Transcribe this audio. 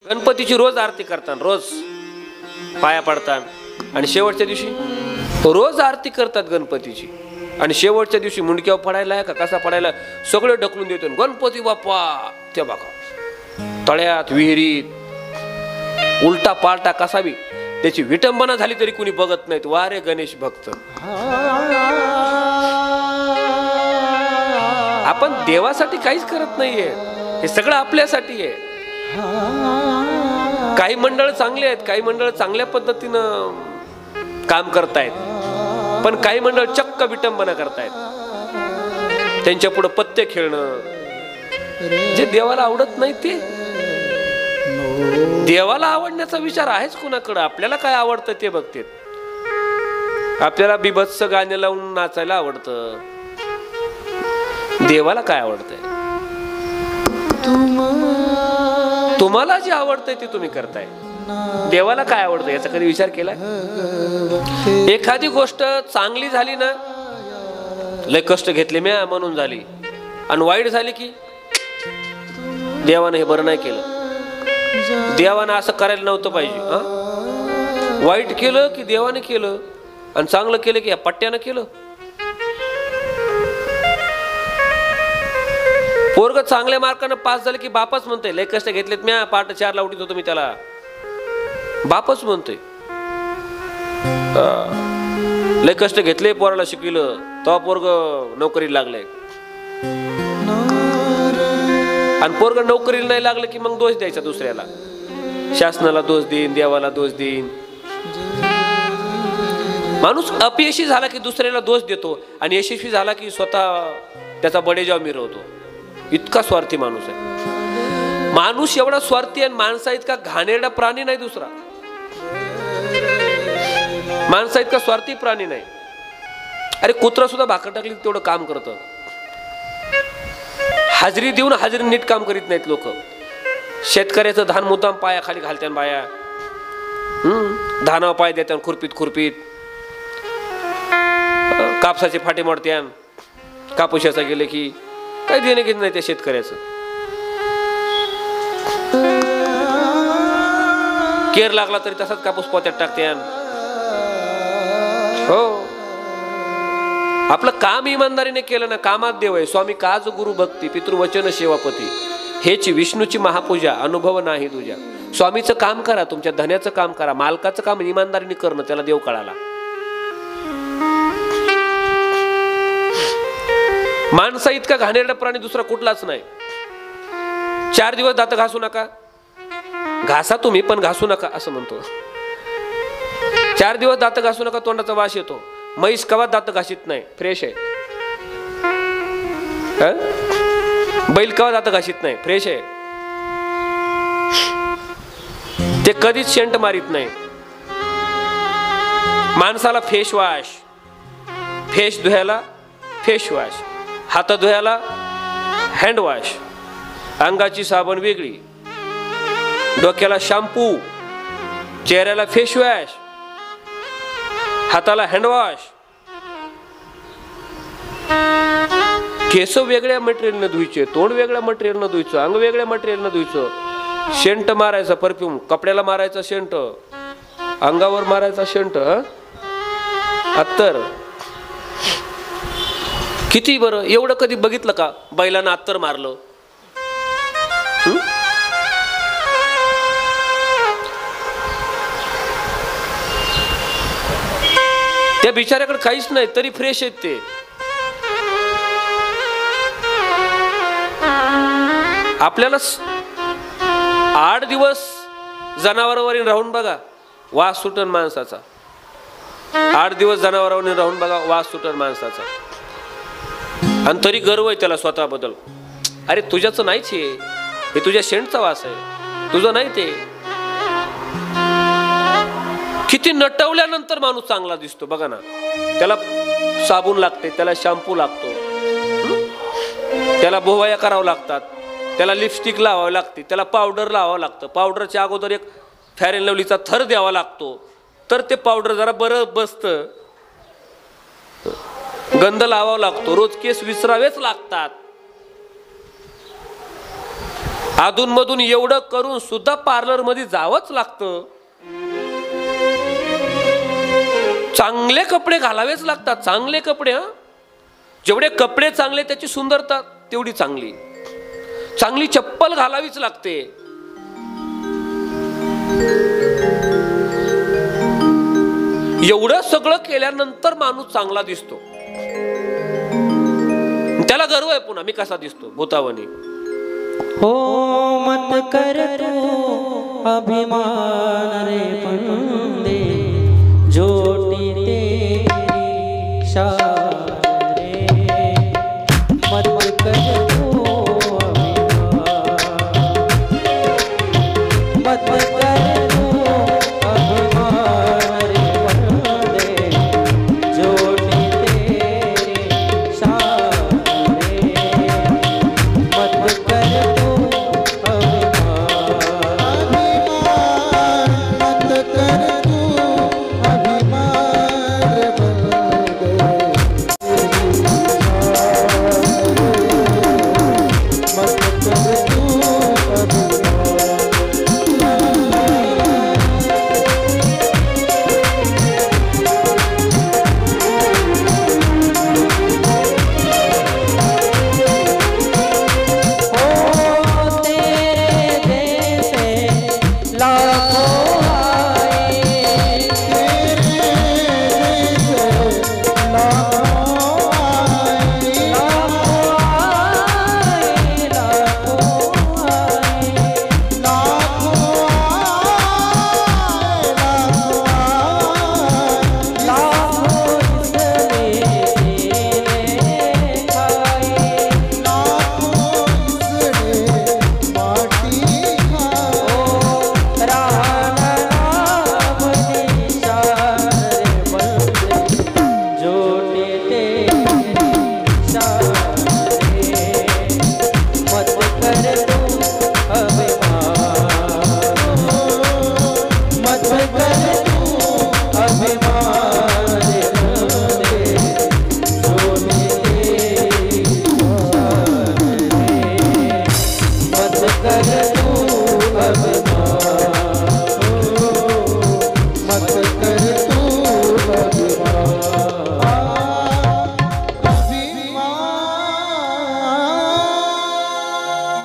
गणपतीची रोज आरती करतात, रोज पाया पडतात आणि शेवटच्या दिवशी रोज आरती करतात गणपतीची आणि शेवटच्या दिवशी मुंडक्यावर पडायला का कसा पडायला सगळे ढकलून देतो गणपती बाप्पा. ते बघा तळ्यात विहिरीत उलटा पालटा कसा बी त्याची विटंबना झाली तरी कुणी बघत नाहीत. वारे गणेश भक्त. आपण देवासाठी काहीच करत नाहीये, हे सगळं आपल्यासाठी आहे. काही मंडळ चांगले आहेत, काही मंडळ चांगल्या पद्धतीनं काम करतायत, पण काही मंडळ चक्क विटंबना करतायत. त्यांच्या पुढे पत्ते खेळणं जे देवाला आवडत नाही ते. देवाला आवडण्याचा विचार आहेच कुणाकडं. आपल्याला काय आवडतं ते बघते. आपल्याला बिभत्स गाणे लावून नाचायला आवडतं. देवाला काय आवडतंय? तुम्हाला जे आवडतंय ते तुम्ही करताय. देवाला काय आवडतं याचा कधी विचार केलाय? एखादी गोष्ट चांगली झाली ना, लय कष्ट घेतले म्या म्हणून झाली, आणि वाईट झाली की देवानं हे बरं नाही केलं, देवानं असं करायला नव्हतं पाहिजे. वाईट केलं की देवाने केलं आणि चांगलं केलं की या पट्ट्यानं केलं. पोरग चांगल्या मार्कानं पास झालं की बापच म्हणतोय लय कष्ट घेतलेत म्या, पाठ 4 ला उठीत होतो मी त्याला, बापच म्हणतोय. लय कष्ट घेतले पोराला शिकविलं तेव्हा पोरग नोकरीला लागलंय. आणि पोरग नोकरीला नाही लागलं की मग दोष द्यायचा दुसऱ्याला. शासनाला दोष देईन, देवाला दोष देईन. माणूस अपयशी झाला की दुसऱ्याला दोष देतो आणि यशस्वी झाला की स्वतः त्याचा बडेजाव मिरवतो. इतका स्वार्थी माणूस आहे. माणूस एवढा स्वार्थी आणि माणसा इतका घाणेरडा प्राणी नाही दुसरा. माणसा इतका स्वार्थी प्राणी नाही. अरे कुत्रा सुद्धा भाकर टाकली तेवढं काम करतं. हाजरी देऊन हाजरी नीट काम करीत नाहीत लोक. शेतकऱ्याचं धान मुद्दाम पाया खाली घालत्यान बाया, धानावर पाय देत्यान खुरपीत खुरपीत. कापसाचे फाटे मोडत्यान, कापूसाचा गेले की काही देणे घेत नाही त्या शेतकऱ्याचं. केर लागला तरी तसाच कापूस पोत्यात टाकत्यान. हो, आपलं काम इमानदारीने केलं ना, कामात देव आहे. स्वामी काज गुरु भक्ती पितृवचन सेवापती, हेची विष्णूची महापूजा, अनुभव नाही तुझ्या. स्वामीचं काम करा, तुमच्या धन्याचं काम करा, मालकाचं काम इमानदारीने करणं, त्याला देव कळाला. माणसा इतका घाणेरडा प्राणी दुसरा कुठलाच नाही. 4 दिवस दात घासू नका, घासा तुम्ही पण घासू नका असं म्हणतो. 4 दिवस दात घासू नका, तोंडाचा वास येतो. म्हैस कवा दात घासीत नाही, फ्रेश आहे. बैल कवा दात घासीत नाही, फ्रेश आहे. ते कधीच शेंट मारित नाही. माणसाला फेस वॉश, फेस धुयाला फेस वॉश, हात धुयाला हँड वॉश, अंगाची साबण वेगळी, डोक्याला शॅम्पू, चेहऱ्याला फेस वॉश, हाताला हँड वॉश. केस वेगळ्या मटेरियलनं धुवायचे, तोंड वेगळ्या मटेरियलनं धुवायचं, अंग वेगळ्या मटेरियलनं धुवायचं. शेंट मारायचा परफ्यूम, कपड्याला मारायचा शेंट, अंगावर मारायचा शेंट, अत्तर. किती बरं, एवढं कधी बघितलं का बैलांना अत्तर मारलं? त्या बिचाऱ्याकडे काहीच नाही तरी फ्रेश आहेत ते. आपल्याला 8 दिवस जनावरांवर राहून बघा, वास सुटन माणसाचा. 8 दिवस जनावरांवर राहून बघा, वास सुटन माणसाचा. आणि तरी गर्व आहे त्याला स्वतःबद्दल. अरे तुझ्याच नाहीच हे तुझ्या शेंटचा वास आहे, तुझं नाही ते. किती नटवल्यानंतर माणूस चांगला दिसतो बघा ना. त्याला साबण लागते, त्याला शॅम्पू लागतो, त्याला भोवया करावं लागतात, त्याला लिपस्टिक लावावं लागते, त्याला पावडर लावावं लागतं. पावडरच्या अगोदर एक फेअर अँड लवलीचा थर द्यावा लागतो, तर ते पावडर जरा बरं बसतं. गंध लावावा लागतो, रोज केस विसरावेच लागतात. अधूनमधून एवढं करून सुद्धा पार्लर मध्ये जावंच लागतं. चांगले कपडे घालावेच लागतात, चांगले कपडे. जेवढे कपडे चांगले त्याची सुंदरता तेवढी चांगली. चांगली चप्पल घालावीच लागते. एवढं सगळं केल्यानंतर माणूस चांगला दिसतो. त्याला गर्व आहे पुन्हा मी कसा दिसतो भूतावनी. हो मत कर तू अभिमान रे बंदे, जोटी तेरी शान रे. मत कर तू अभिमान, मत